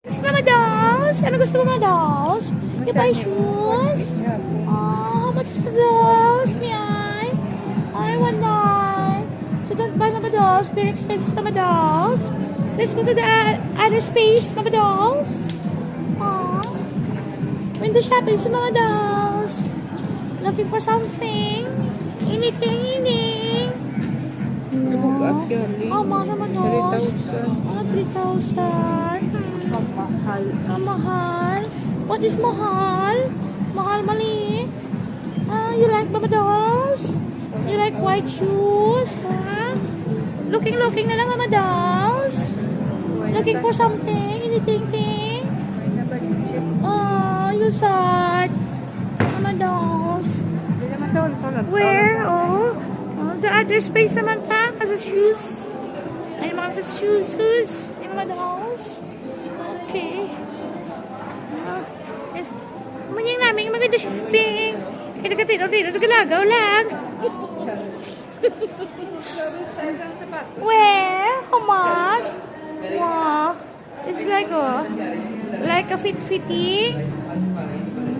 Si Mama Dolls? Ano gusto mo, Mama Dolls? You buy shoes? Oh, how much is Mama Dolls? May I want nine. So don't buy Mama Dolls. Very expensive, Mama Dolls. Let's go to the other space, Mama Dolls. Oh, window shopping si Mama Dolls. Looking for something. Anything. Nabugat galing. Oh, mga Mama Dolls. 3,000. 3,000. Mahal. Mahal. What is mahal? Mahal mali. You like Mama Dolls? You like white shoes? Huh? Looking na lang, Mama Dolls. Looking for something? Anything? May nabadjit. Oh, you sad. Mama Dolls. Hindi naman daw ito. Where? Oh, the other space naman pa. Kasi shoes. Ay, mga sa shoes. Ay, Mama Dolls. Okay. Yes. Manyang namin maganda shopping. Ito ka dito kalagaw lang. Where? How much? Wow. It's like a fitting.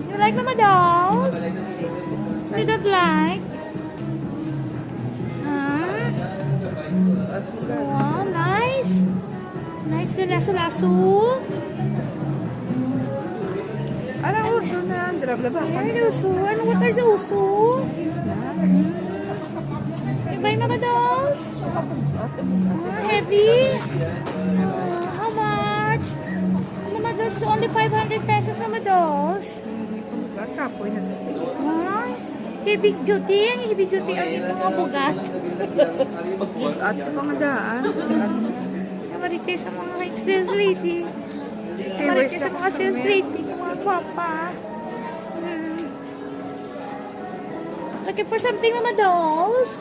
You like Mama Dolls? You don't like? Wow, nice. Nice na laso-laso. Ano uso na? Drabla ba? Ano uso? What are the uso? You buy Mama Dolls? Heavy? How much? Mama Dolls is only 500 pesos, Mama Dolls. Kapoy na sa Ay, heavy duty. Ang heavy duty ang mga bugat. at mga daan. Namarites sa mga sales lady. Namarites sa mga sales lady. Mga guwapa. Looking for something, Mama Dolls?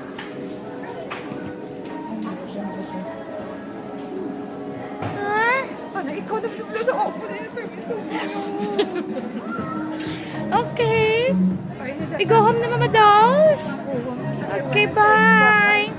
Ha? Ano, ikaw na bigla sa opo na yun. Okay. We go home na, Mama Dolls? Okay, bye.